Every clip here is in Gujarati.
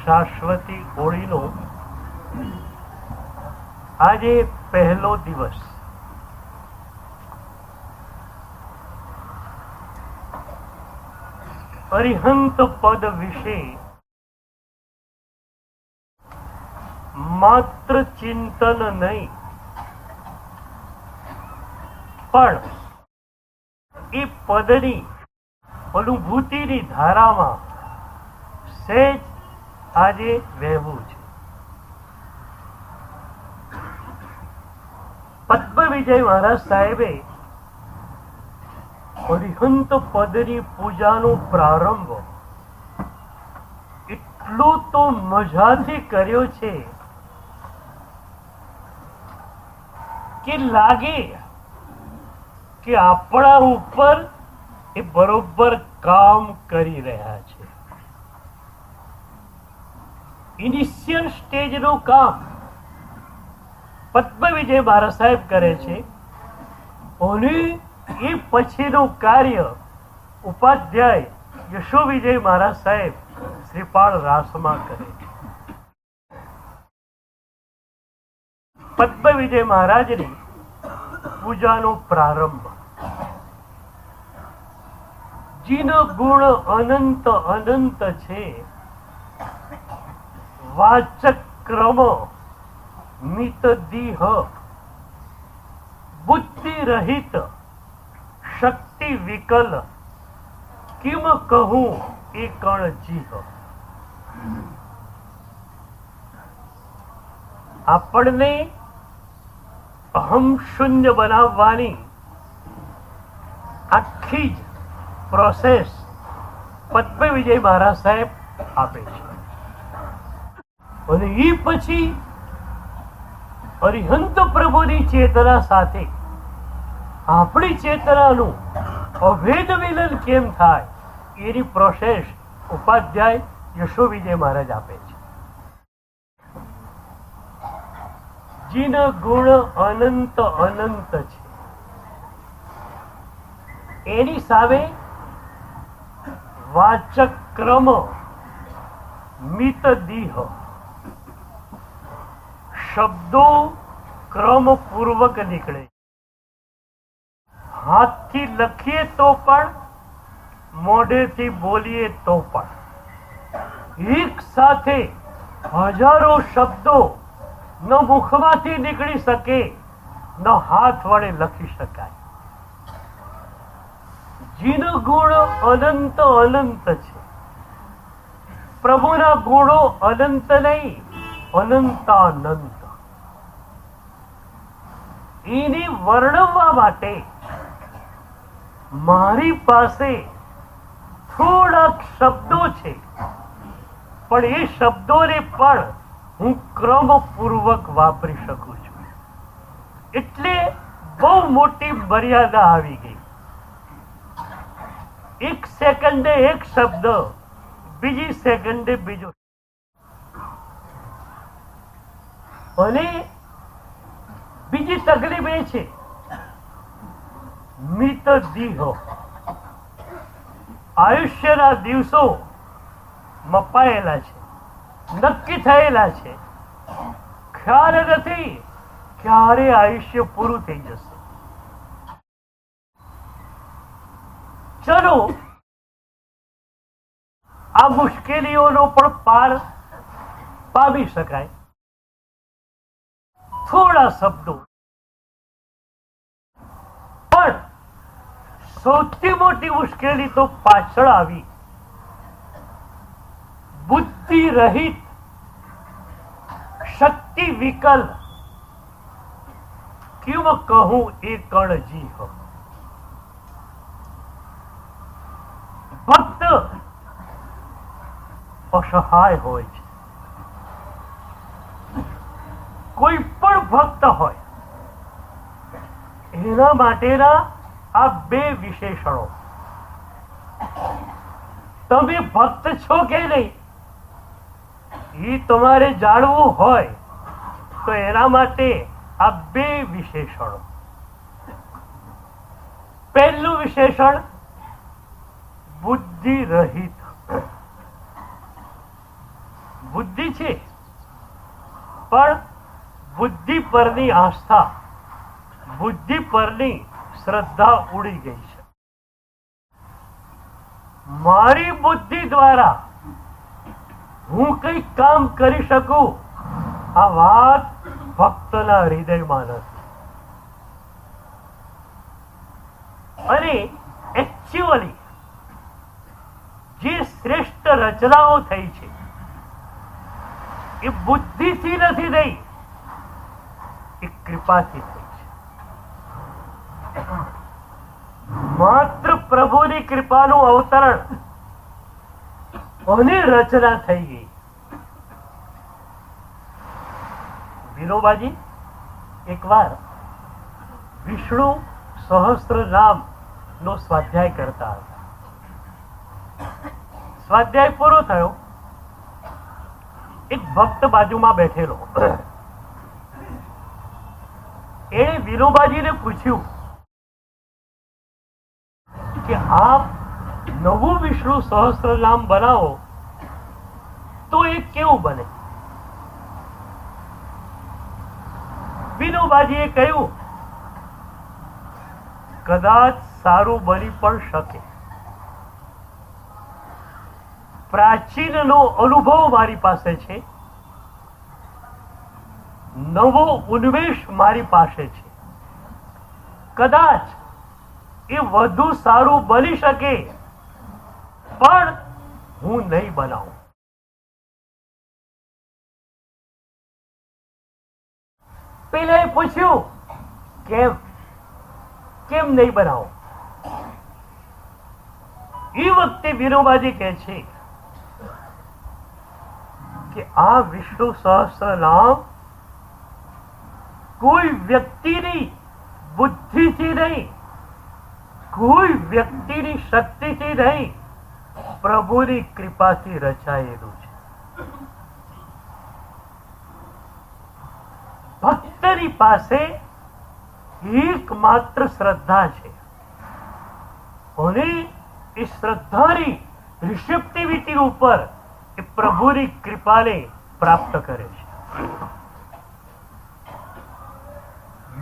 શાશ્વતી હોળીનો આજે પહેલો દિવસ. અરિહંત પદ વિશે માત્ર ચિંતન નહીં, પણ એ પદની અનુભૂતિની ધારામાં સહેજ આજે વહેવું છે. પદ્મ વિજય મહારાજ સાહેબે અરિહંત પદની પૂજાનો પ્રારંભ એટલો તો મજાથી કર્યો છે કે લાગે કે આપણા ઉપર એ બરોબર કામ કરી રહ્યા છે. ઇનિશિયલ સ્ટેજનું કામ પદ્મ વિજય મહારાજ સાહેબ કરે છે અને એ પછીનું કાર્ય ઉપાધ્યાય યશો વિજય મહારાજ સાહેબ શ્રીપાળ રાસમાં કરે છે. પદ્મ વિજય મહારાજની પૂજાનો પ્રારંભ. જીનો ગુણ અનંત અનંત છે, વાચક ક્રમ મિત દીહ, બુદ્ધિ રહિત શક્તિ વિકલ, કિમ કહું એ કણ જીહ. આપણને અહમ શૂન્ય બનાવવાની આખી જ પ્રોસેસ પદ્મ વિજય મહારાજ સાહેબ આપે છે. અને એ પછી અરિહંત પ્રભુની ચેતના સાથે આપણી ચેતનાનું અભેદ મિલન કેમ થાય એની પ્રોસેસ ઉપાધ્યાય યશો વિજય મહારાજ આપે છે. જીન ગુણ અનંત અનંત છે, એની સામે વાચક ક્રમ મિત દીહ, શબ્દો ક્રમ પૂર્વક નીકળે. હાથથી લખીએ તો પણ, મોઢેથી બોલીએ તો પણ એક સાથે હજારો શબ્દો ન મુખમાંથી નીકળી શકે, ન હાથ વડે લખી શકાય. જીન ગુણ અનંત અનંત છે. પ્રભુના ગુણો અનંત નહીં, અનંતાનંત. એને વર્ણવવા માટે મારી પાસે થોડાક શબ્દો છે, પણ એ શબ્દોને પણ હું ક્રમપૂર્વક વાપરી શકું છું. એટલે બહુ મોટી મર્યાદા આવી ગઈ. એક સેકન્ડે એક શબ્દ, બીજી સેકન્ડે બીજો. અને બીજી તકલીફ એ છે, મિત દીહ. આયુષ્યના દિવસો મપાયેલા છે, નક્કી થયેલા છે. ખ્યાલ નથી ક્યારે આયુષ્ય પૂરું થઈ જશે. ચલો આ મુશ્કેલીઓનો પણ પાર પામી શકાય. થોડા શબ્દો. પણ સૌથી મોટી મુશ્કેલી તો પાછળ આવી. બુદ્ધિ રહિત શક્તિ વિકલ, કિમ કહું એ કણ જીહ. ભક્ત અસહાય હોય છે. કોઈ પણ ભક્ત હોય એના માટેના આ બે વિશેષણો. તમે ભક્ત છો કે નહીં એ તમારે જાણવું હોય તો એના માટે આ બે વિશેષણો. પહેલું વિશેષણ બુદ્ધિ રહિત. બુદ્ધિ છે, પણ બુદ્ધિ પરની આસ્થા, બુદ્ધિ પરની શ્રદ્ધા ઉડી ગઈ છે. મારી બુદ્ધિ દ્વારા હું કઈ કામ કરી શકું, આ વાત ભક્તના હૃદયમાં નથી. અને એકચ્યુઅલી જે શ્રેષ્ઠ રચનાઓ થઈ છે એ બુદ્ધિથી નથી થઈ, એ કૃપાથી થઈ છે. માત્ર પ્રભુની કૃપાનું અવતરણ અને રચના થઈ ગઈ. વિનોબાજી એકવાર વિષ્ણુ સહસ્ત્ર નામ નો સ્વાધ્યાય કરતા હતા. સ્વાધ્યાય પૂરો થયો, એક ભક્ત બાજુમાં બેઠેલો, એણે વિનોબાજીને પૂછ્યું કે આપ નવું વિષ્ણુ સહસ્ત્ર નામ બનાવો તો એ કેવું બને? વિનોબાજીએ કહ્યું, કદાચ સારું બની પણ શકે. પ્રાચીનનો અનુભવ મારી પાસે છે, નવો ઉન્મેષ મારી પાસે છે. કદાચ એ વધુ સારું બની શકે, પણ હું નહીં બનાવું. પેલા પૂછ્યું, કેમ કેમ નહીં બનાવો? એ વખતે વિનોબાજી કહે છે કે આ વિષ્ણુ સહસ્ત્ર નામ કોઈ વ્યક્તિની બુદ્ધિથી નહીં, કોઈ વ્યક્તિની શક્તિથી નહીં, પ્રભુની કૃપાથી રચાયેલું છે. ભક્તની પાસે એકમાત્ર શ્રદ્ધા છે અને એ શ્રદ્ધાની રિસેપ્ટિવિટી ઉપર એ પ્રભુની કૃપાને પ્રાપ્ત કરે છે.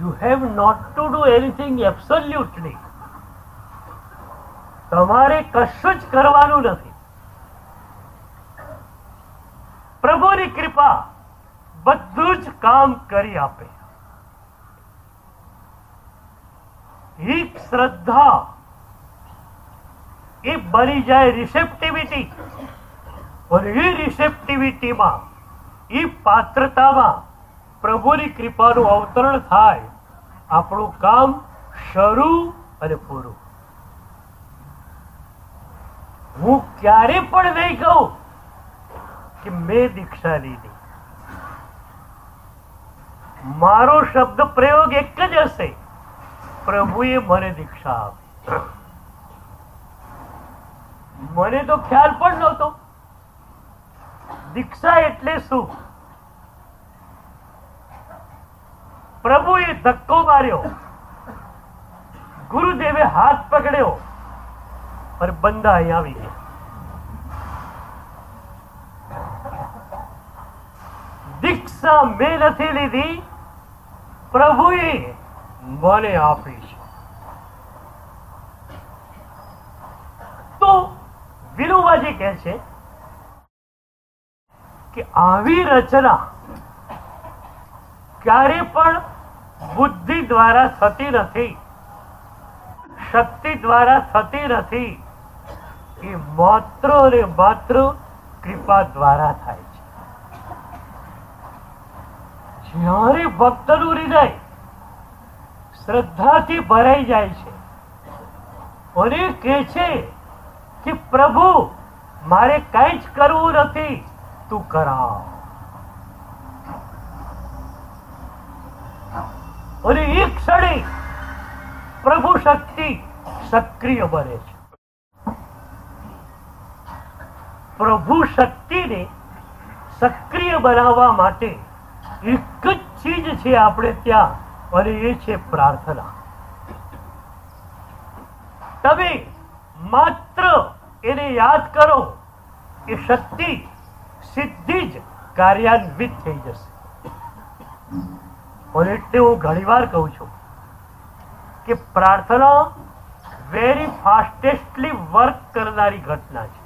You have not to do anything absolutely. તમારે કશું જ કરવાનું નથી. પ્રભુની કૃપા બધું જ કામ કરી આપે. એક શ્રદ્ધા એ બની જાય રિસેપ્ટિવિટી, અને એ રિસેપ્ટિવિટીમાં, એ પાત્રતામાં પ્રભુની કૃપાનું અવતરણ થાય. આપણું કામ શરૂ અને પૂરું. હું ક્યારે પણ નહીં કહું કે મેં દીક્ષા લીધી. મારો શબ્દ પ્રયોગ એક જ હશે, પ્રભુએ મને દીક્ષા આપી. મને તો ખ્યાલ પણ નહોતો દીક્ષા એટલે શું. પ્રભુએ ધક્કો માર્યો, ગુરુદેવે હાથ પકડ્યો અને બંદા અહીં આવી ગયા. દીક્ષા મેં નથી લીધી, પ્રભુએ મને આપી છે. તો વિનોબાજી કહે છે કે આવી રચના ક્યારે પણ બુદ્ધિ દ્વારા થતી નથી, શક્તિ દ્વારા થતી નથી. એ માત્ર અને માત્ર કૃપા દ્વારા થાય છે. જ્યારે ભક્તનું હૃદય શ્રદ્ધાથી ભરાઈ જાય છે અને કહે છે કે પ્રભુ મારે કઈ જ કરવું નથી, તું કરાવ. અને એક ક્ષણે પ્રભુ શક્તિ સક્રિય બને છે. પ્રભુ શક્તિને સક્રિય બનાવવા માટે એક જ ચીજ છે આપણે ત્યાં, અને એ છે પ્રાર્થના. તમે માત્ર એને યાદ કરો, એ શક્તિ સીધી જ કાર્યાન્વિત થઈ જશે. અને એટલે હું ઘણીવાર કહું છું કે પ્રાર્થના વેરી ફાસ્ટેસ્ટલી વર્ક કરનારી ઘટના છે.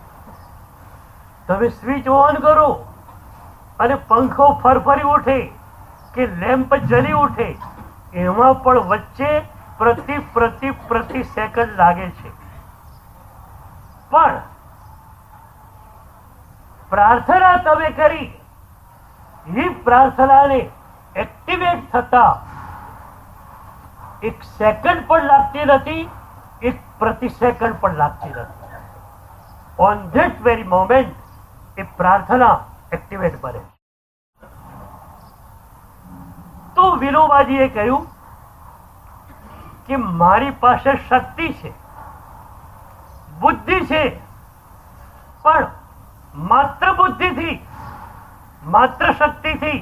તમે સ્વિચ ઓન કરો અને પંખો ફરફરી ઉઠે કે લેમ્પ જલી ઉઠે, એમાં પણ વચ્ચે પ્રતિ સેકન્ડ લાગે છે. પણ પ્રાર્થના તમે કરી, એ પ્રાર્થનાને એક્ટિવેટ થતા 1 સેકન્ડ પણ લાગતી નથી, 1 પ્રતિ સેકન્ડ પણ લાગતી નથી. ઓન ધેટ વેરી મોમેન્ટ એ પ્રાર્થના એક્ટિવેટ બને. તો વિનોબાજીએ કહ્યું કે મારી પાસે શક્તિ છે, બુદ્ધિ છે, પણ માત્ર બુદ્ધિથી, માત્ર શક્તિથી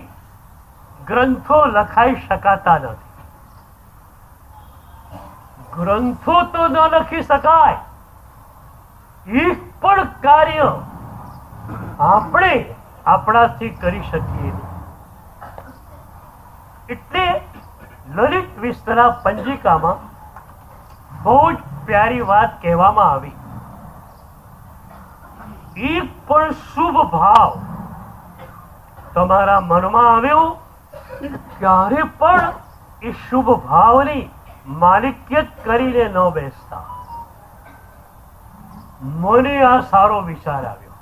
ગ્રંથો લખાઈ શકાતા નથી. ગ્રંથો તો ન લખી શકાય, એક પણ કાર્ય આપણે આપણાથી કરી શકીએ નહીં. એટલે લલિત વિસ્તરા પંજિકામાં બહુ જ પ્યારી વાત કહેવામાં આવી. એક પણ શુભ ભાવ તમારા મનમાં આવ્યો, ત્યારે પણ એ શુભ ભાવની માલિક્યત કરીને ન બેસતા. મને આ સારો વિચાર આવ્યો.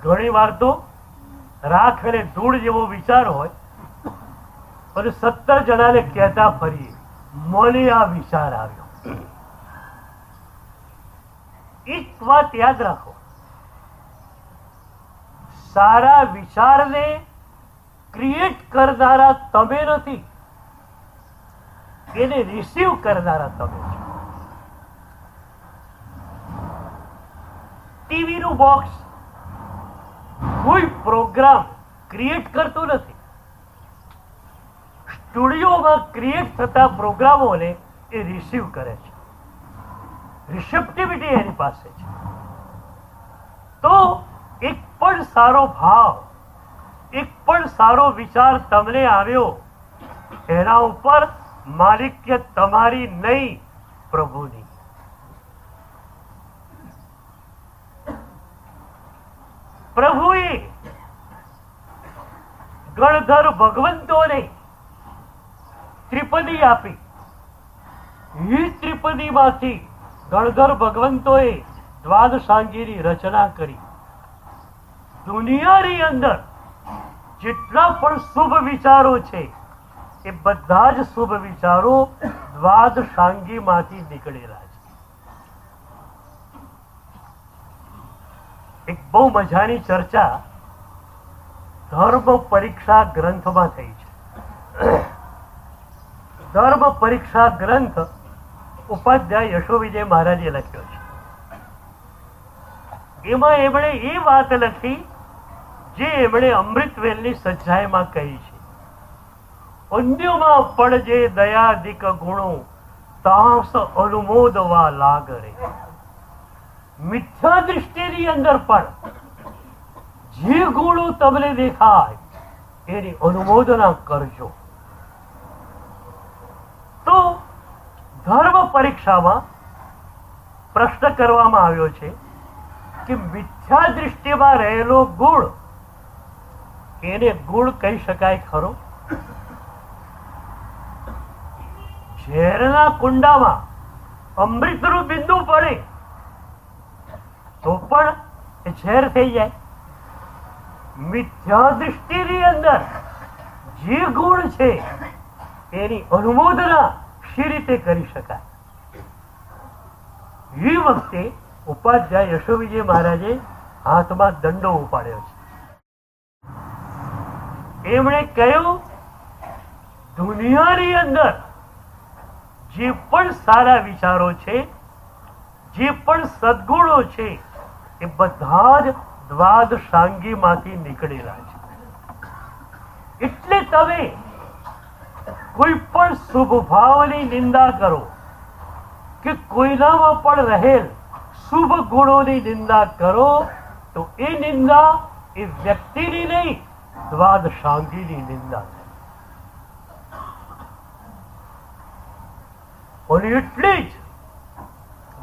ઘણી વાર તો રાખ અને ધૂળ જેવો વિચાર હોય અને 17 જણાને કહેતા ફરીએ, મને આ વિચાર આવ્યો. એક વાત યાદ રાખો, સારા વિચારને ક્રિએટ કરનારા તમે નથી, એને રિસીવ કરનારા તમે છો. ટીવી નું બોક્સ કોઈ પ્રોગ્રામ ક્રિએટ કરતું નથી. સ્ટુડિયોમાં ક્રિએટ થતા પ્રોગ્રામોને એ રિસીવ કરે છે. રિસેપ્ટિવિટી એની પાસે છે. તો એક પણ સારો ભાવ, એક પણ સારો વિચાર તમને આવ્યો, એના ઉપર માલિક્ય તમારી નહીં, પ્રભુની. પ્રભુએ ગણધર ભગવંતોને ત્રિપદી આપી. એ ત્રિપદીમાંથી ગણધર ભગવંતોએ દ્વાદશાંગીની રચના કરી. દુનિયાની અંદર જેટલા પણ શુભ વિચારો છે, એ બધા જ શુભ વિચારો દ્વાદશાંગીમાંથી નીકળેલા છે. એક બહુ મજાની ચર્ચા ધર્મ પરીક્ષા ગ્રંથમાં થઈ છે. ધર્મ પરીક્ષા ગ્રંથ ઉપાધ્યાય યશોવિજય મહારાજે લખ્યો છે. એમાં એમણે એ વાત લખી જે એમણે અમૃતવેલની સચ્ચાઈમાં કહી છે. અન્યોમાં પડજે દયાધિક ગુણો, તાસ અનુમોદવા લાગરે. મિથ્યા દૃષ્ટિની અંદર પણ જે ગુણો તમને દેખાય એની અનુમોદના કરજો. તો ધર્મ પરીક્ષામાં પ્રશ્ન કરવામાં આવ્યો છે કે મિથ્યા દૃષ્ટિમાં રહેલો ગુણ, એને ગુણ કહી શકાય ખરો? ઝેરના કુંડામાં અમૃતનું બિંદુ પડે તો પણ એ ઝેર થઈ જાય. મિથ્યા દૃષ્ટિની અંદર જે ગુણ છે એની અનુમોદના શી રીતે કરી શકાય? એ વખતે ઉપાધ્યાય યશોવિજય મહારાજે હાથમાં દંડો ઉપાડ્યો છે. એમણે કહ્યું, દુનિયાની અંદર જે પણ સારા વિચારો છે, જે પણ સદગુણો છે, એ બધા જ દ્વાદશાંગીમાંથી નીકળેલા છે. એટલે તમે કોઈ પણ શુભ ભાવની નિંદા કરો કે કોઈનામાં પણ રહેલ શુભ ગુણોની નિંદા કરો, તો એ નિંદા એ વ્યક્તિની નહીં, દ્વાદશાંગીની નિંદા છે. અને એટલી જ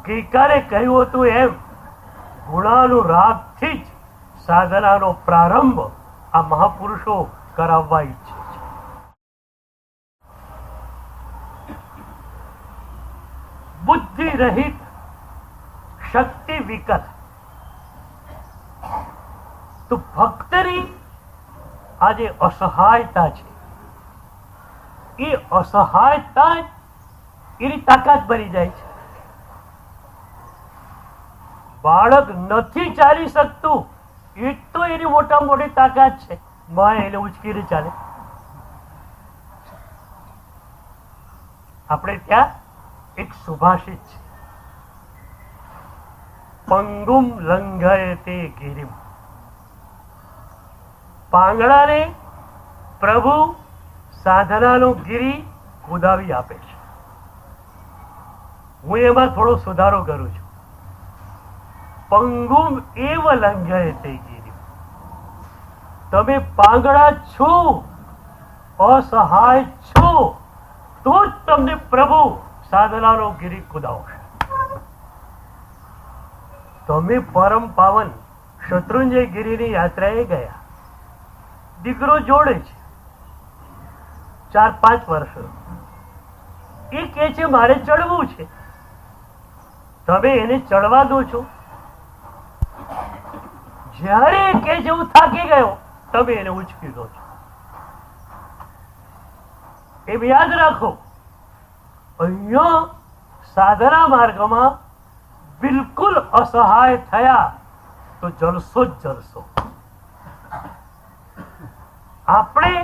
ગઈકાલે કહ્યું હતું એમ ગુણાનુરાગથી જ સાધનાનો પ્રારંભ આ મહાપુરુષો કરાવવા ઈચ્છે છે. બુદ્ધિ રહિત, શક્તિ વિકલ. તો ભક્તની આ જે અસહાયતા છે, એ અસહાયતા એની તાકાત બની જાય છે. બાળક નથી ચાલી શકતું, એ તો એની મોટા મોટી તાકાત છે. માં એને ઉચકીને ચાલે. આપણે ત્યાં એક સુભાષિત છે, પંગુમ લંઘયતે ગિરિમ. પાંગડાને પ્રભુ સાધનાનો ગિરી કુદાવી આપે છે. હું એમાં થોડો સુધારો કરું છું. પંગુમ એવ લંઘયતે ગિરિમ. તમે પાંગડા છો, અસહાય છો, તો જ તમને પ્રભુ સાધનાનો ગિરી કુદાવશે. તમે પરમ પાવન શત્રુંજય ગિરીની યાત્રાએ ગયા. દીકરો જોડે છે 4-5 વર્ષ. એ કે છે મારે ચડવું છે. તમે એને ચડવા દો છો. જ્યારે એ કે છે હું થાકી ગયો, તમે એને ઉચકી દો છો. એમ યાદ રાખો, અહીંયા સાધના માર્ગમાં બિલકુલ અસહાય થયા તો જલસો જ જલસો. આપણે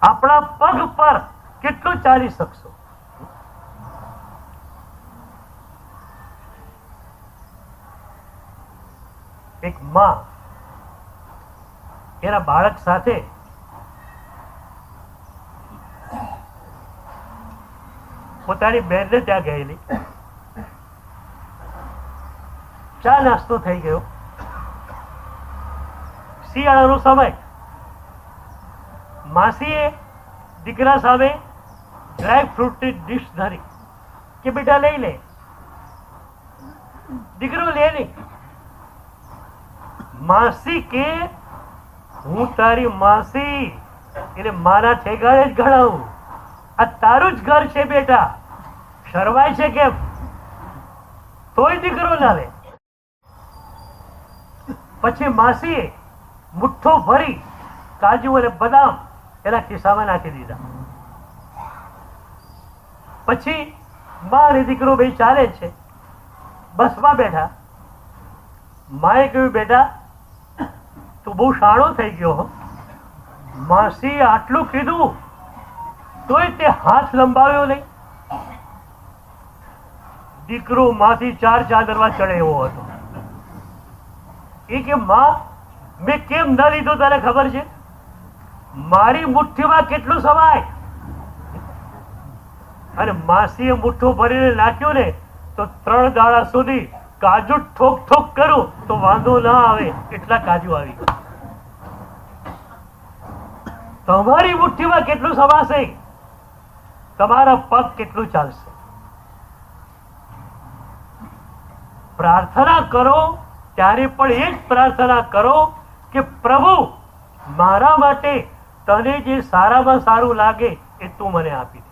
આપણા પગ પર કેટલું ચાલી શકશો? એક માં એના બાળક સાથે પોતાની બેનને ત્યાં ગયેલી. ચા નાસ્તો થઈ ગયો, શિયાળાનો સમય. માસીએ દીકરા સામે ડ્રાય ફ્રૂટની ડીશ ધરી કે બેટા લઈ લે. દીકરો લે નહીં. માસી કે હું તારી માસી, એટલે માના ઠેકાણે જ ગણાવું. આ તારું જ ઘર છે બેટા, શરમાય છે કેમ? તોય દીકરો ના લે. પછી માસીએ મુઠ્ઠો ભરી કાજુ અને બદામ એના ખિસ્સામાં નાખી દીધા. પછી માં અને દીકરો બે ચાલે છે, બસમાં બેઠા. માએ કહ્યું બેટા તું બહુ શાણો થઈ ગયો હો. માસી આટલું કીધું તોય તે હાથ લંબાવ્યો નહીં. દીકરો માંથી 4 ચાદરમાં ચડે એવો હતો. એ કે માં મેં કેમ ન લીધો તને ખબર છે? મારી મુઠ્ઠીમાં કેટલું સમાય. અને માસીએ મુઠ્ઠો ભરીને નાખ્યું ને તો 3 દાડા સુધી કાજુ ઠોક ઠોક કરું તો વાંધો ના આવે એટલા કાજુ આવી ગયા. તમારી મુઠ્ઠીમાં કેટલું સમાશે, તમારા પગ કેટલું ચાલશે. પ્રાર્થના કરો ત્યારે પણ એ જ પ્રાર્થના કરો કે પ્રભુ મારા માટે તને જે સારામાં સારું લાગે એ તું મને આપી દે.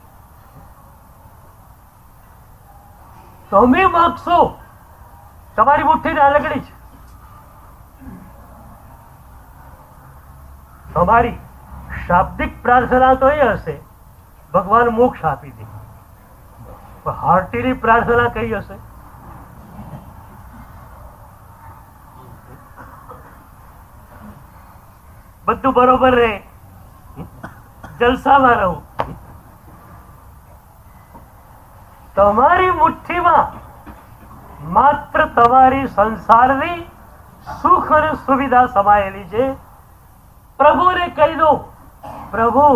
તમે માગશો, તમારી મુઠ્ઠી નાનકડી છે. તમારી શાબ્દિક પ્રાર્થના તો એ હશે ભગવાન મોક્ષ આપી દે. હાર્ટીની પ્રાર્થના કઈ હશે? બધું બરોબર રહે, જલસામાં રહું. તમારી મુઠ્ઠીમાં માત્ર તમારી સંસારની સુખ અને સુવિધા સમાયેલી છે. પ્રભુને કહી દો પ્રભુ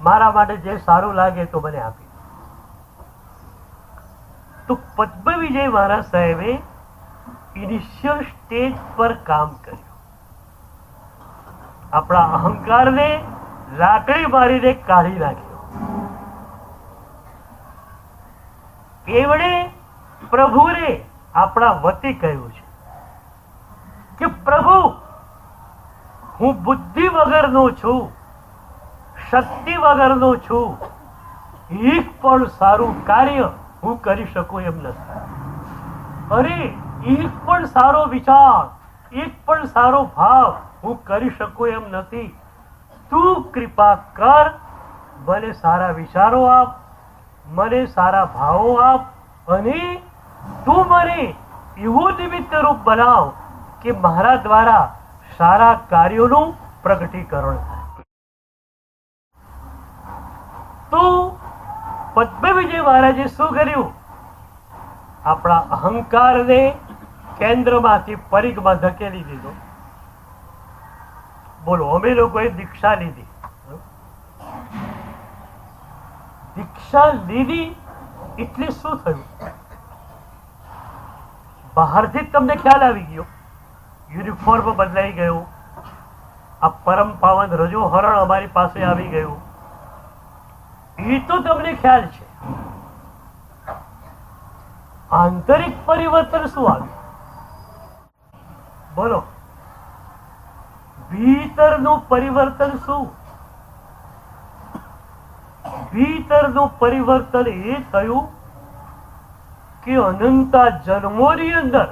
મારા માટે જે સારું લાગે તો મને આપી. તો પદ્મ વિજય મહારાજ સાહેબે ઇનિશિયલ સ્ટેજ પર કામ કર્યું. આપણા અહંકારને લાકડી મારીને કાઢી નાખ્યો. એવડે પ્રભુને આપણા વતી કહ્યું છે કે પ્રભુ, હું બુદ્ધિ વગરનો છું, શક્તિ વગરનો છું, એક પણ સારું કાર્ય હું કરી શકું એમ નથી. અરે, એક પણ સારો વિચાર, એક પણ સારો ભાવ હું કરી શકું એમ નથી. તું કૃપા કર, મને સારા વિચારો આપ, મને સારા ભાવો આપ, અને તું મને એવું નિમિત્ત રૂપ બનાવ કે મારા દ્વારા સારા કાર્યોનું પ્રગટીકરણ થાય. તો પદ્મવિજય મહારાજે શું કર્યું? આપણા અહંકારને કેન્દ્રમાંથી પરિઘમાં ધકેલી દીધો. બોલો, અમે લોકોએ દીક્ષા લીધી. દીક્ષા લીધી એટલે શું થયું? બહારથી જ તમને ખ્યાલ આવી ગયો, યુનિફોર્મ બદલાઈ ગયો, આ પરમ પાવન રજોહરણ અમારી પાસે આવી ગયું, એ તો તમને ખ્યાલ છે. આંતરિક પરિવર્તન શું આવ્યું? બોલો, ભીતરનું પરિવર્તન શું? ભીતરનું પરિવર્તન એ થયું કે અનંતા જન્મોની અંદર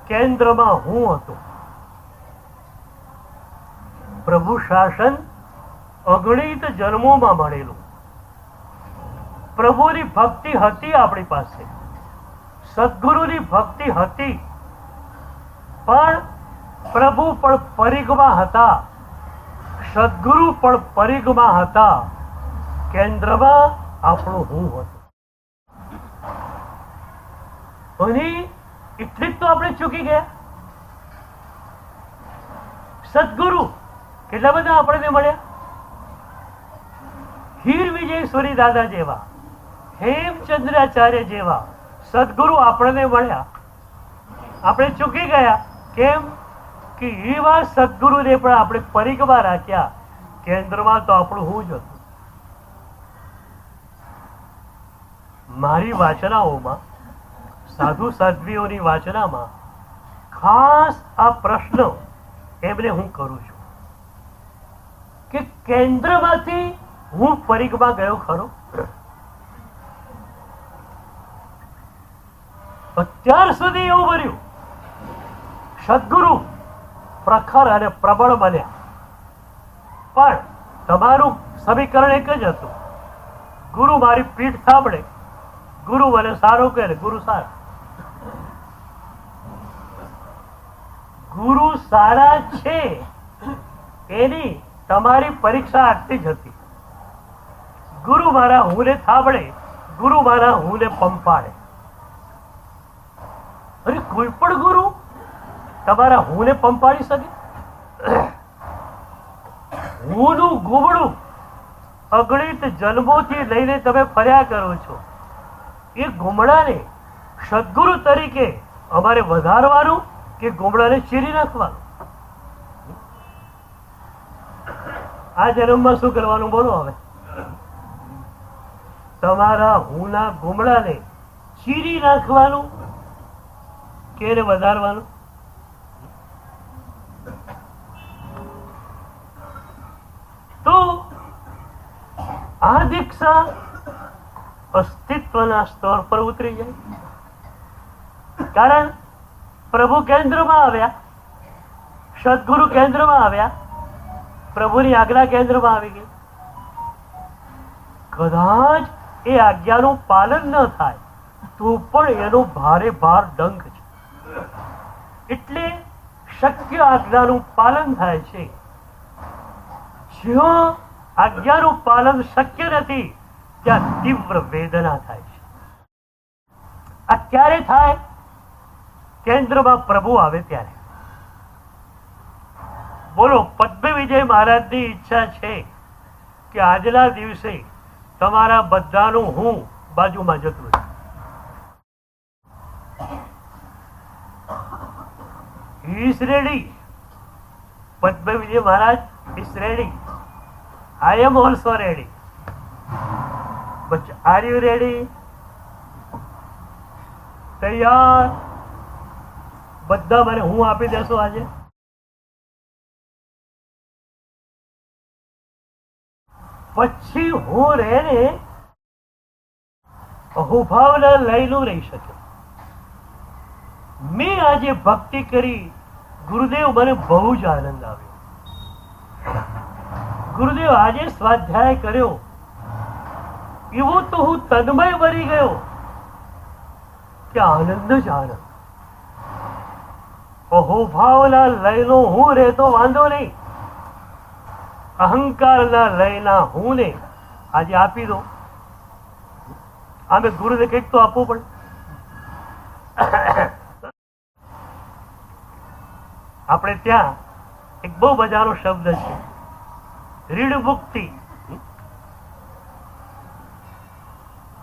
કેન્દ્રમાં હું હતો. પ્રભુ શાસન અગણિત જન્મોમાં મળેલું. પ્રભુની ભક્તિ હતી આપણી પાસે, સદગુરુની ભક્તિ હતી, પણ પ્રભુ પણ પરિઘમાં હતા, સદગુરુ પણ પરિઘમાં હતા, કેન્દ્રમાં આપણું હું હતું. અને એટલે જ તો આપણે ચૂકી ગયા. સદગુરુ કેટલા બધા આપણને મળ્યા, હીર વિજયેશ્વરી દાદા જેવા, હેમચંદ્રાચાર્ય જેવા સદગુરુ આપણને મળ્યા. આપણે ચૂકી ગયા. કેમ કે એવા સદગુરુને પણ આપણે પરિઘમાં રાખ્યા, કેન્દ્રમાં તો આપણું હું જ હતું. મારી વાચનાઓમાં, સાધુ સાધ્વીઓની વાચનામાં ખાસ આ પ્રશ્ન એમને હું કરું છું કે કેન્દ્રમાંથી હું પરિઘમાં ગયો ખરો? અત્યાર સુધી એવું બન્યું, સદગુરુ પ્રખર અને પ્રબળ બન્યા, પણ તમારું સમીકરણ એક જ હતું, ગુરુ મારી પીઠ સાંભળે, ગુરુ મને સારું કહે, ગુરુ સારા. ગુરુ સારા છે એની તમારી પરીક્ષા આટલી જ હતી. ગુરુ મારા હુંને થાબડે, ગુરુ મારા હુંને પંપાડે. અરે, કોઈ પણ ગુરુ તમારા હુંને પંપાડી શકે? હુંનું ગુમડું અગણિત જન્મોથી લઈને તમે ફર્યા કરો છો. એ ગુમડાને સદગુરુ તરીકે અમારે વધારવાનું કે ગુમડાને ચીરી નાખવાનું? આ જન્મમાં શું કરવાનું બોલો? હવે તમારા હુંના ગુમડાને ચીરી નાખવાનું કે એને વધારવાનું? તો આ દીક્ષા અસ્તિત્વના સ્તર પર ઉતરી જાય. કારણ પ્રભુ કેન્દ્રમાં આવ્યા, સદગુરુ કેન્દ્રમાં આવ્યા, પ્રભુની આજ્ઞા કેન્દ્રમાં આવી ગઈ. કદાચ એ આજ્ઞાનું પાલન ન થાય તો પણ એનો ભારે ભાર ડંખ છે. એટલે શક્ય આજ્ઞાનું પાલન થાય છે. જ્યાં આજ્ઞાનું પાલન શક્ય નથી ત્યાં તીવ્ર વેદના થાય છે. આ ક્યારે થાય? કેન્દ્રમાં પ્રભુ આવે ત્યારે. બોલો, પદ્મવિજય મહારાજની ઈચ્છા છે કે આજના દિવસે તમારા બધાનું હું બાજુમાં જતું રહે. He is ready. Padma Vijay Maharaj is ready. I am also ready. But are you ready? તૈયાર? બધા મને હું આપી દેશો આજે? પછી હું રેને અહોભાવના લઈને રહી શક્યો. મેં આજે ભક્તિ કરી, ગુરુદેવ મને બહુ જ આનંદ આવ્યો. ગુરુદેવ આજે સ્વાધ્યાય કર્યો, એવો તો હું તન્મય બની ગયો કે આનંદ જ આનંદ. અહોભાવના લયનો હું રહેતો વાંધો નહીં, અહંકારના લયના હું ને આજે આપી દો. આમે ગુરુને કંઈક તો આપવું પડે. આપણે ત્યાં એક બહુ મજાનો શબ્દ છે, ઋણ મુક્તિ.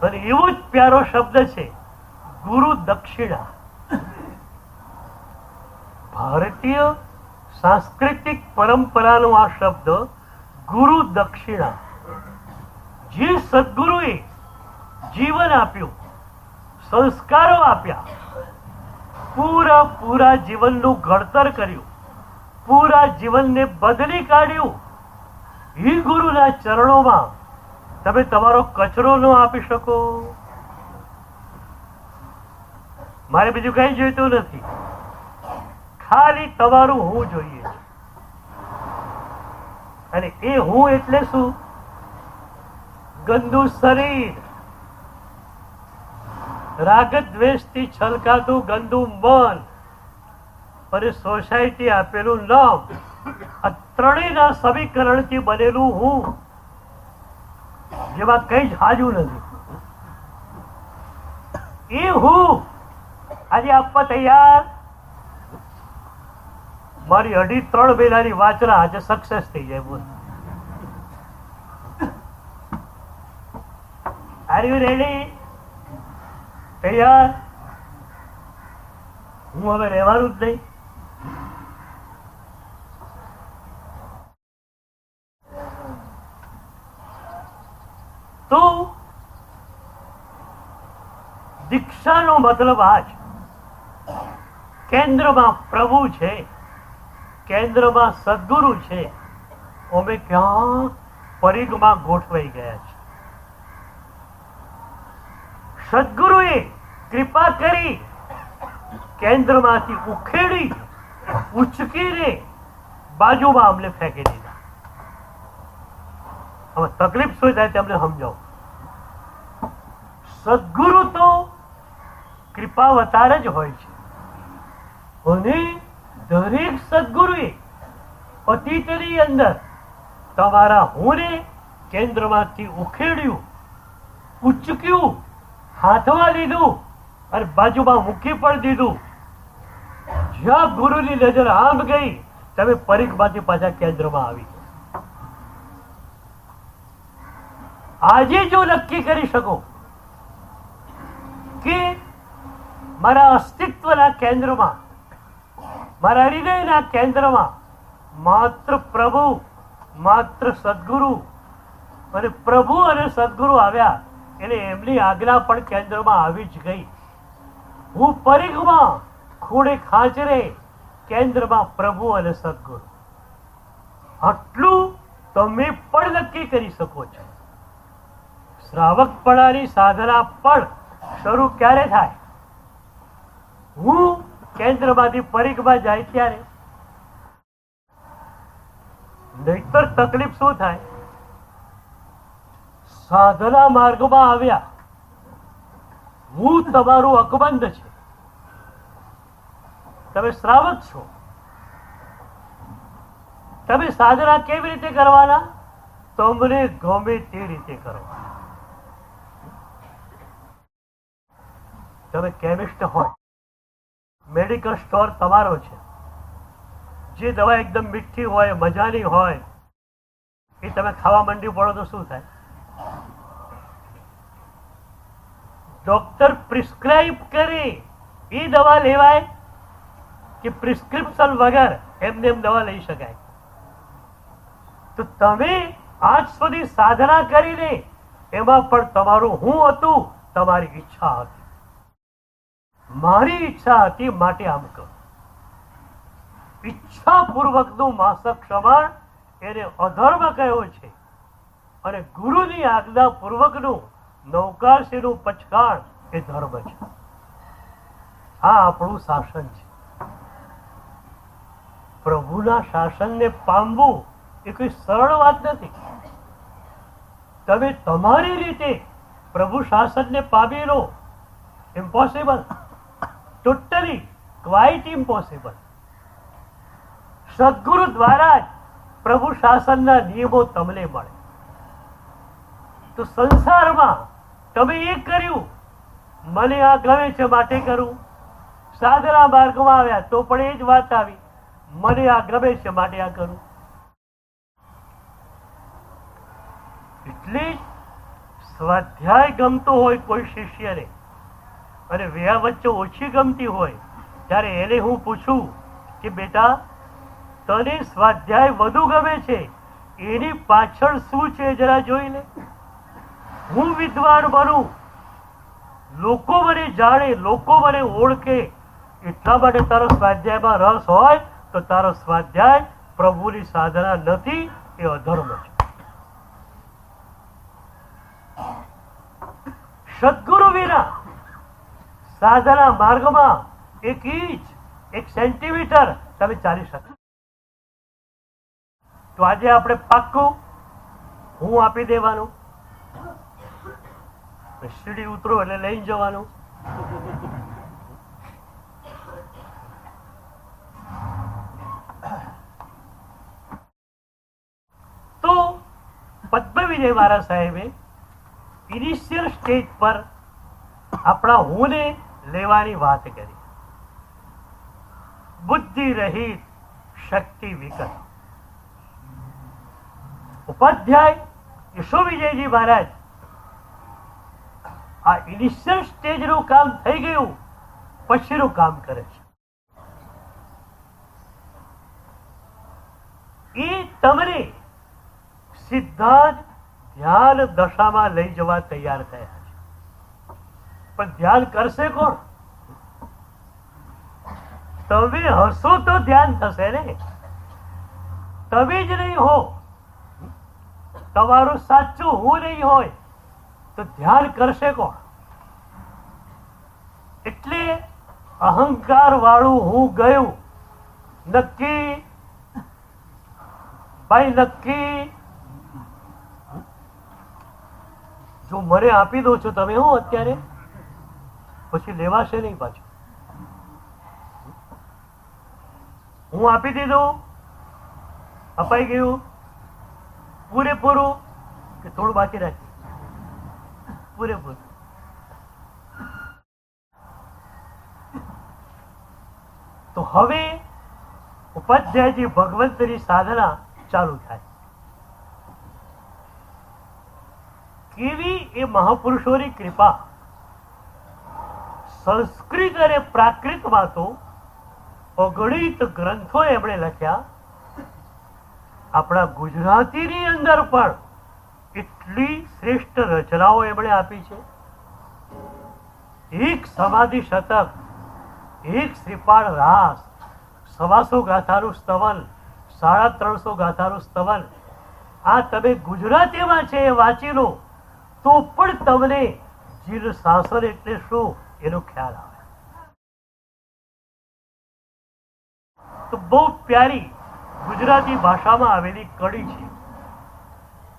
અને એવો જ પ્યારો શબ્દ છે ગુરુ દક્ષિણા. ભારતીય સાંસ્કૃતિક પરંપરાનો આ શબ્દ ગુરુ દક્ષિણા. જે સદગુરુએ જીવન આપ્યું, સંસ્કારો આપ્યા, પૂરા જીવનનું ઘડતર કર્યું, પૂરા જીવનને બદલી કાઢ્યું, એ ગુરુના ચરણોમાં તમે તમારો કચરો ન આપી શકો? મારે બીજું કઈ જોઈતું નથી, ખાલી તમારું હું જોઈએ છે. અને એ હું એટલે શું? ગંદુ શરીર, રાગ દ્વેષથી છલકાતું ગંદુ મન અને સોસાયટી આપેલું નામ, આ ત્રણેયના સમીકરણથી બનેલું હું, જેમાં કઈ જ હાજુ નથી. એ હું આજે આપવા તૈયાર? મારી 2.5-3 મહિનાની વાચના આજે સક્સેસ થઈ જાય. બોલ, આર યુ રેડી? તૈયાર? હું હવે રહેવાનું જ નહીં. તો દીક્ષાનો મતલબ આ જ, કેન્દ્રમાં પ્રભુ છે, કેન્દ્રમાં સદગુરુ છે. અમે ક્યાં પરિઘમાં ગોઠવાઈ ગયા છે. સદગુરુએ કૃપા કરી કેન્દ્રમાંથી ઉખેડી ઉચકીને બાજુમાં અમને ફેંકી દીધા. હવે તકલીફ શું થાય તમને સમજાવો. સદગુરુ તો કૃપાવતાર જ હોય છે, અને દરેક સદગુરુએ અતીતની અંદર તમારા હુંને કેન્દ્રમાંથી ઉખેડ્યું, ઉચક્યું, હાથમાં લીધું અને બાજુમાં મૂકી પણ દીધું. જ્યાં ગુરુની નજર આમ ગઈ, તમે પરિઘમાંથી પાછા કેન્દ્રમાં આવી. આજે જો નક્કી કરી શકો કે મારા અસ્તિત્વના કેન્દ્રમાં, મારા હૃદયના કેન્દ્રમાં માત્ર પ્રભુ, માત્ર સદગુરુ, અને પ્રભુ અને સદગુરુ આવ્યા એટલે એમની આજ્ઞા પણ કેન્દ્રમાં આવી જ ગઈ. હું પરિઘમાં ખૂણે ખાંચરે, કેન્દ્રમાં પ્રભુ અને સદગુરુ. આટલું તમે પણ નક્કી કરી શકો છો. શ્રાવકપણાની સાધના પણ શરૂ ક્યારે થાય? હું કેન્દ્રમાંથી પરિઘમાં જાય ત્યારે. નહીતર તકલીફ શું થાય? સાધના માર્ગમાં આવ્યા, હું તમારું અકબંધ છે, તમે શ્રાવક છો. તમે સાધના કેવી રીતે કરવાના? તમને ગમે તે રીતે કરવા. તમે કેમિસ્ટ હોય, મેડિકલ સ્ટોર તમારો છે, જે દવા એકદમ મીઠી હોય, મજાની હોય, એ તમે ખાવા માંડી પડો તો શું થાય? ડોક્ટર પ્રિસ્ક્રાઇબ કરે એ દવા લેવાય કે પ્રિસ્ક્રિપ્શન વગર એમને એમ દવા લઈ શકાય? તો તમે આજ સુધી સાધના કરીને એમાં પણ તમારું હું હતું? તમારી ઈચ્છા હતી. મારી ઈચ્છા હતી માટે આમ કરું. ઈચ્છા પૂર્વકનું માસક શ્રવણ એને અધર્મ કયો છે, અને ગુરુની આજ્ઞા પૂર્વકનું નૌકાશીનું પચકાણ એ ધર્મ છે. આ આપણું શાસન છે. પ્રભુના શાસનને પામવું એ કોઈ સરળ વાત નથી. તમે તમારી રીતે પ્રભુ શાસનને પામી લો, ઇમ્પોસિબલ, ટોટલી ક્વાઇટ ઇમ્પોસિબલ. સદગુરુ દ્વારા જ પ્રભુ શાસનના નિયમો તમને મળે. તો સંસારમાં તમે એ કર્યું, મને આ ગમે છે માટે કરું. સાધના માર્ગમાં આવ્યા તો પણ એ જ વાત આવી, મને આ ગમે છે માટે આ કરું. એટલે સ્વાધ્યાય ગમતો હોય કોઈ શિષ્યને અને વ્યા વચ્ચે ઓછી ગમતી હોય, ત્યારે એને હું પૂછું કે બેટા, તને સ્વાધ્યાય વધુ ગમે છે, એની પાછળ શું છે જરા જોઈ લે. હું વિદ્વાન બનું, લોકો મને જાણે, લોકો મને ઓળખે, એટલા માટે તારો સ્વાધ્યાયમાં રસ હોય તો તારો સ્વાધ્યાય પ્રભુની સાધના નથી, એ અધર્મ છે. સદગુરુ વિના સાધના માર્ગમાં એક ઇંચ, એક સેન્ટીમીટર તમે ચાલી શકો. તો આજે આપણે પાક્કું હું આપી દેવાનું, સીડી ઉતરો એટલે લઈ જવાનું. તો પદ્મવિજય મહારાજ સાહેબે ઇનિશિયલ સ્ટેજ પર આપણા હું ને લેવાની વાત કરી. બુદ્ધિ રહિત, શક્તિ વિકટ. ઉપાધ્યાય યશો વિજયજી મહારાજ આ ઇનિશિયલ સ્ટેજનું કામ થઈ ગયું, પછીનું કામ કરે છે. એ તમને સીધા જ ધ્યાન દશામાં લઈ જવા તૈયાર થયા છે. પણ ધ્યાન કરશે કોણ? તમે હશો તો ધ્યાન થશે ને. તમે જ નહીં હો, તમારું સાચું હું નહીં હોય તો ધ્યાન કરશે કોણ? એટલે અહંકાર વાળું હું ગયું, નક્કી ભાઈ નક્કી. જો મને આપી દો છો તમે હું અત્યારે, પછી લેવાશે નહીં પાછું. હું આપી દીધું, અપાઈ ગયું પૂરેપૂરું કે થોડું બાકી રાખી? પૂરેપૂરું. તો હવે ઉપાધ્યાયજી ભગવંતની સાધના ચાલુ થાય. કેવી એ મહાપુરુષોની કૃપા! સંસ્કૃત અને પ્રાકૃતમાં તો અગણિત ગ્રંથો એમણે લખ્યા. આપણા ગુજરાતીની અંદર પણ એટલી શ્રેષ્ઠ રચનાઓ એમણે આપી છે. એક સમાધિ શતક, એક શ્રીપાળ રાસ, 125 ગાથાનું સ્તવન, 350 ગાથાનું સ્તવન. આ તમે ગુજરાતીમાં છે એ વાંચી લો તો પણ તમને જીલ શાસન એટલે શું એનો ખ્યાલ આવે. તો બહુ પ્યારી ગુજરાતી ભાષામાં આવેલી કડી છે.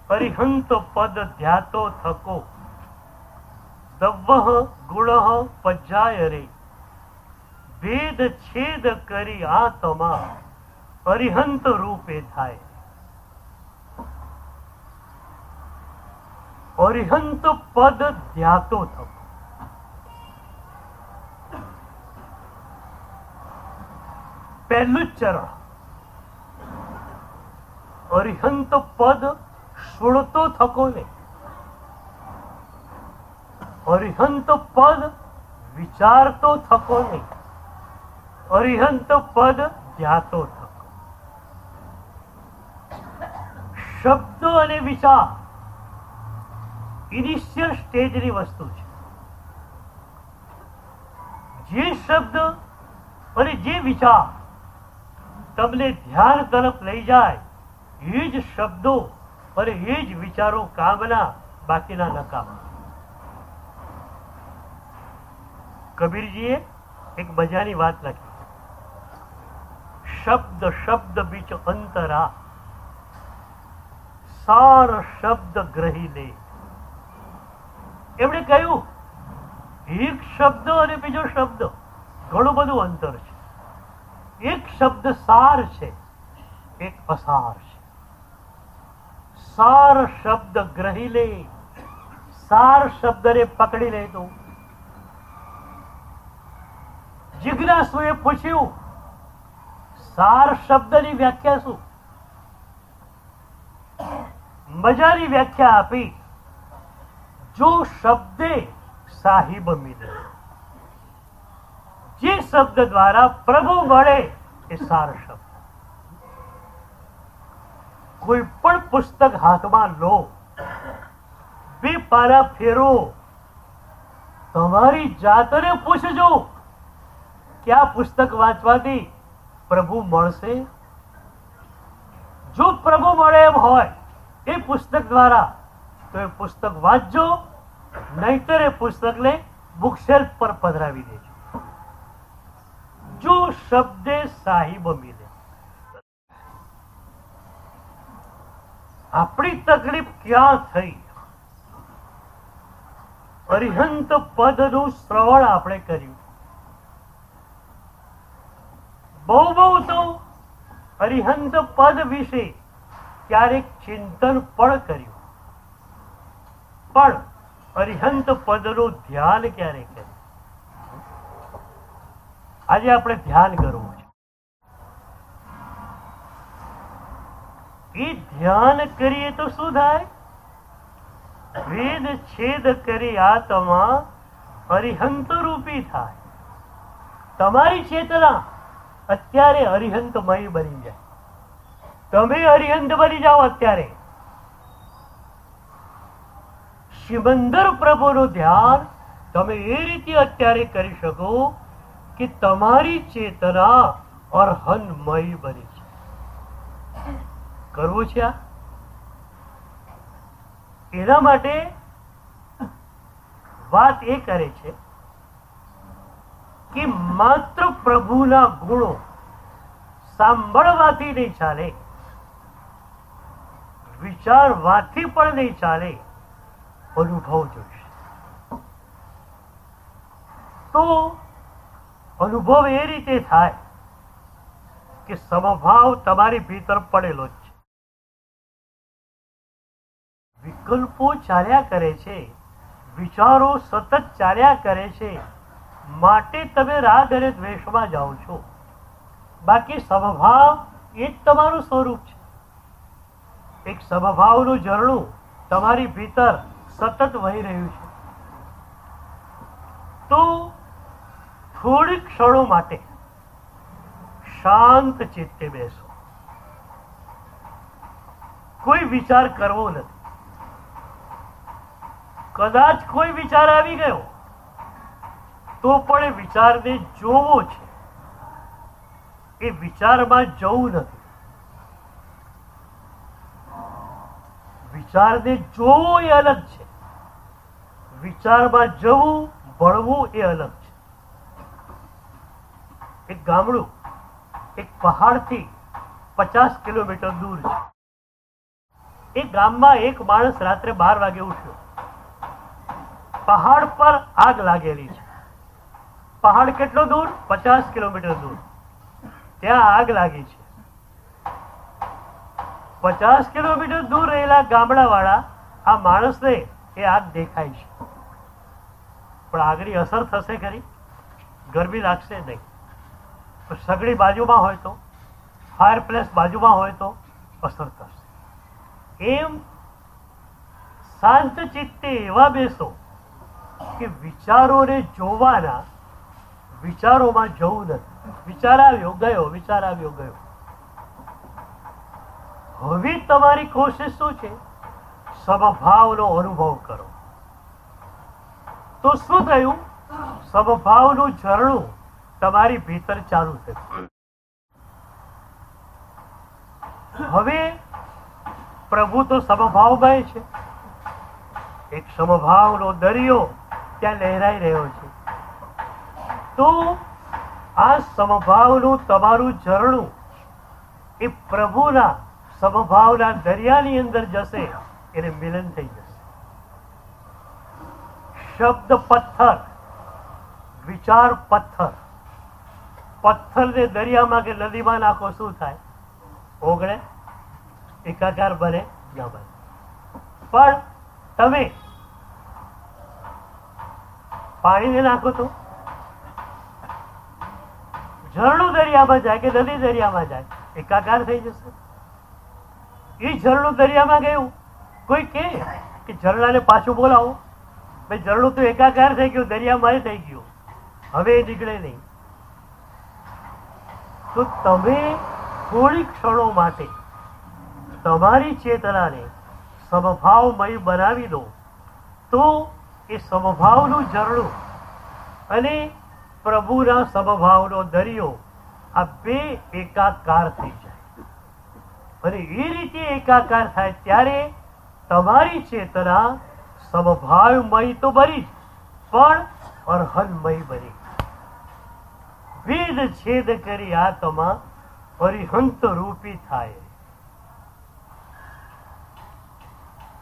પરિહંત પદ ધ્યાતો થકો, દવ્વઃ ગુણઃ પજ્જાય રે, ભેદ છેદ કરી આત્મા અરિહંત રૂપે થાય. અરિહંત પદ ધ્યાતો થકો. પહેલું ચરણ, અરિહંત પદ સુણતો થકો ને, અરિહંત પદ વિચારતો થકો ને, અરિહંત પદ ધ્યાતો થકો. શબ્દ અને વિચાર ઇનિશિયલ સ્ટેજની વસ્તુ છે. જે શબ્દ અને જે વિચાર તમને ધ્યાન તરફ લઈ જાય એ જ શબ્દો અને એ જ વિચારો કામના, બાકીના નકામા. કબીરજીએ એક મજાની વાત લખી, શબ્દ શબ્દ બીચ અંતરા, સાર શબ્દ ગ્રહી લે. એમણે કહ્યું એક શબ્દ અને બીજો શબ્દ ઘણું બધું અંતર છે. એક શબ્દ સાર છે, એક અસાર છે. સાર શબ્દ ગ્રહી લે, સાર શબ્દને પકડી લે. તો જિજ્ઞાસુએ પૂછ્યું, સાર શબ્દની વ્યાખ્યા શું? મજાની વ્યાખ્યા આપી, જો શબ્દે સાહિબ મિલે, જે શબ્દ દ્વારા પ્રભુ મળે એ સાર શબ્દ. કોઈ પણ પુસ્તક હાથમાં લો, બે પાના ફેરો, તમારી જાતને પૂછજો કે આ પુસ્તક વાંચવાથી પ્રભુ મળશે? જો પ્રભુ મળે એમ હોય એ પુસ્તક દ્વારા તો એ પુસ્તક વાંચજો, નહીતર એ પુસ્તકને બુકશેલ્ફ પર પધરાવી દેજો. જો શબ્દે સાહિબ મિલે. આપણી તકલીફ ક્યાં થઈ? અરિહંત પદનું શ્રવણ આપણે કર્યું. બહુ તો અરિહંત પદ વિશે ક્યારેક ચિંતન પણ કર્યું, પણ અરિહંત પદનું ધ્યાન ક્યારે કર્યું? આજે આપણે ધ્યાન કરવું છે. એ ધ્યાન કરીએ તો શું થાય? વેદ છેદ કરી આત્મા અરિહંત રૂપી થાય. તમારી ચેતના અત્યારે અરિહંતમય બની જાય. તમે અરિહંત બની જાઓ. અત્યારે શિવંદર પ્રભુનું ધ્યાન તમે એ રીતે અત્યારે કરી શકો કે તમારી ચેતના અર્હનમય બની છે. કરવું છે આ? એના માટે વાત એ કરે છે કે માત્ર પ્રભુના ગુણો સાંભળવાથી નહીં ચાલે, વિચારવાથી પણ નહીં ચાલે, અનુભવ જોઈશે. તો અનુભવ એ રીતે થાય કે સમભાવ તમારી ભીતર પડેલો જ છે. વિકલ્પો ચાલ્યા કરે છે, વિચારો સતત ચાલ્યા કરે છે, માટે તમે રાગ અને દ્વેષમાં જાઓ છો. બાકી સમભાવ એ જ તમારું સ્વરૂપ છે. એક સમભાવનું ઝરણું તમારી ભીતર સતત વહી રહ્યું છે. તો થોડી ક્ષણો માટે શાંત ચિત્તે બેસો. કોઈ વિચાર કરવો નથી. કદાચ કોઈ વિચાર આવી ગયો તો પણ એ વિચારને જોવો છે. એ વિચારમાં જવું નથી. વિચારને જોવો એ અલગ છે, વિચારમાં જવું, ભણવું એ અલગ છે. એક ગામડું એક પહાડથી 50 કિલોમીટર દૂર છે. એ ગામમાં એક માણસ રાત્રે 12 વાગે ઉઠ્યો. પહાડ પર આગ લાગેલી છે. પહાડ કેટલો દૂર? 50 કિલોમીટર દૂર. ત્યાં આગ લાગી છે. 50 કિલોમીટર દૂર રહેલા ગામડાવાળા આ માણસને એ આગ દેખાય છે, પણ આગની અસર થશે ખરી? ગરમી લાગશે નહીં. સગડી બાજુમાં હોય તો, ફાયર પ્લેસ બાજુમાં હોય તો અસર થશે. એમ શાંત ચિત્તે એવા બેસો કે વિચારોને જોવાના, વિચારોમાં જવું નથી. વિચાર આવ્યો ગયો, વિચાર આવ્યો ગયો. હવે તમારી કોશિશ શું છે? સમભાવનો અનુભવ કરો. તો શું થયું? સમભાવનું ઝરણું તમારી ભીતર ચાલુ થયું. હવે પ્રભુ તો સમભાવમય છે. એક સમભાવનો દરિયો ત્યાં લહેરાઈ રહ્યો છે. તો આ સમભાવનું તમારું ઝરણું એ પ્રભુના સમભાવના દરિયાની અંદર જશે, એને મિલન થઈ જશે. શબ્દ પથ્થર, વિચાર પથ્થર. પથ્થરને દરિયામાં કે નદીમાં નાખો, શું થાય? ઓગળે, એકાકાર બને, ન બને. પણ તમે પાણીને નાખો તો ઝરણું દરિયામાં જાય કે નદી દરિયામાં જાય, એકાકાર થઈ જશે. એ ઝરણું દરિયામાં ગયું. કોઈ કે ઝરણાને પાછું બોલાવો, ભાઈ ઝરણું તો એકાકાર થઈ ગયું, દરિયામાં થઈ ગયું, હવે એ નીકળે નહીં. તો તમે થોડી ક્ષણો માટે તમારી ચેતનાને સમભાવમય બનાવી દો, તો એ સમભાવનું ઝરણું અને પ્રભુના સમભાવનો દરિયો આ બે એકાકાર થઈ જાય. અને એ રીતે એકાકાર થાય ત્યારે તમારી ચેતના સમભાવમય તો બની જ, પણ અરહનમય બની. વેદ છેદ કરી આત્મા અરિહંત રૂપી થાય.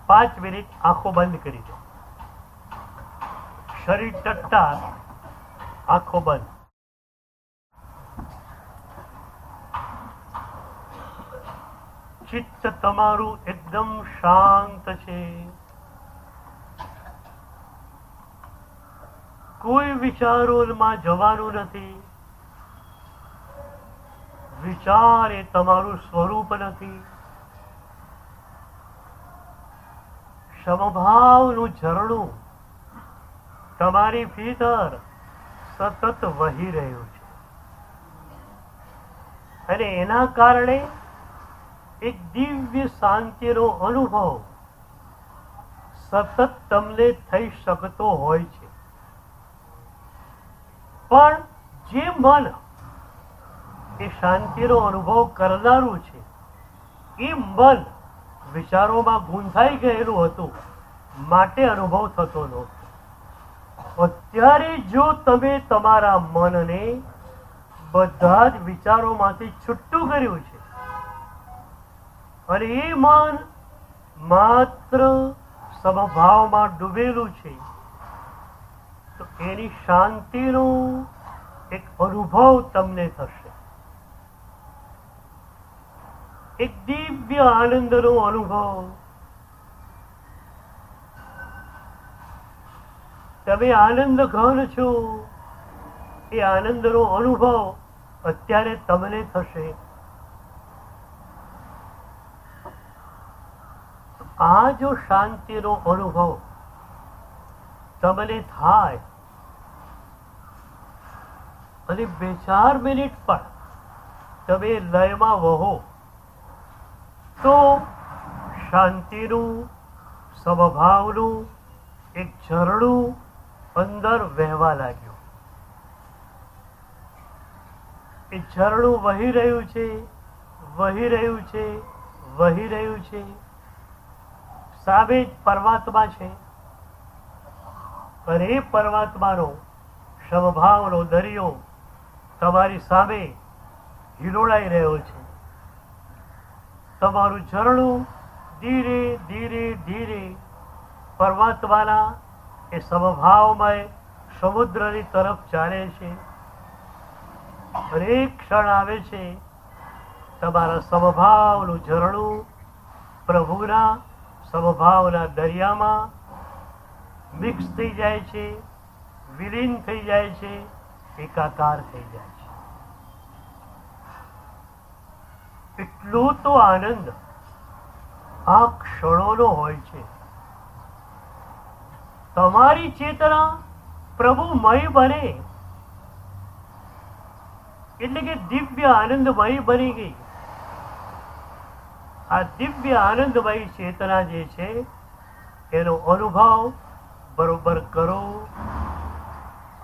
5 મિનિટ આંખો બંધ કરી દો. શરીર ટટ્ટાર, આંખો બંધ. ચિત્ત તમારું એકદમ શાંત છે. કોઈ વિચારોમાં જવાનું નથી. વિચાર એ તમારું સ્વરૂપ નથી. સમભાવનું ઝરણું તમારી ભીતર સતત વહી રહ્યું છે. અને એના કારણે એક દિવ્ય શાંતિનો અનુભવ સતત તમને થઈ શકતો હોય છે. પણ જે મન એ શાંતિનો અનુભવ કરનારું છે, એ મન વિચારોમાં ગૂંથાઈ ગયેલું હતું, માટે અનુભવ થતો નહોતો. અત્યારે જો તમે તમારા મનને બધા જ વિચારોમાંથી છૂટું કર્યું છે અને એ મન માત્ર સમભાવમાં ડૂબેલું છે, તો એની શાંતિનો એક અનુભવ તમને થશે. એક દિવ્ય આનંદનો અનુભવ. તમે આનંદ ઘન છો, એ આનંદનો અનુભવ અત્યારે તમને થશે. આ જો શાંતિનો અનુભવ તમને થાય અને 2-4 મિનિટ પણ તમે લયમાં વહો, તો શાંતિનું સમભાવનું એક ઝરણું અંદર વહેવા લાગ્યું. એ ઝરણું વહી રહ્યું છે, વહી રહ્યું છે, વહી રહ્યું છે. સામે જ પરમાત્મા છે અને એ પરમાત્માનો સમભાવનો દરિયો તમારી સામે હિલોળાઈ રહ્યો છે. તમારું ઝરણું ધીરે ધીરે ધીરે પરમાત્માના એ સમભાવમય સમુદ્રની તરફ ચાલે છે. એક ક્ષણ આવે છે, તમારા સમભાવનું ઝરણું પ્રભુના સમભાવના દરિયામાં મિક્સ થઈ જાય છે, વિલીન થઈ જાય છે, એકાકાર થઈ જાય છે. એટલો તો આનંદ આ ક્ષણોનો હોય છે. તમારી ચેતના પ્રભુમય બને એટલે કે દિવ્ય આનંદમય બની ગઈ. આ દિવ્ય આનંદમય ચેતના જે છે એનો અનુભવ બરોબર કરો.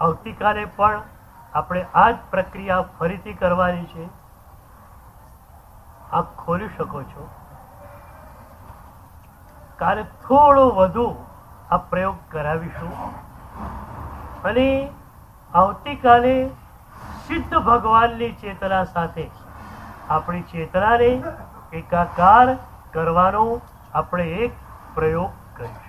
આવતીકાલે પણ આપણે આ જ પ્રક્રિયા ફરીથી કરવાની છે. આપ ખોલી શકો છો. કાલે થોડો વધુ આ પ્રયોગ કરાવીશું અને આવતીકાલે સિદ્ધ ભગવાનની ચેતના સાથે આપણી ચેતનાને એકાકાર કરવાનો આપણે એક પ્રયોગ કરીએ.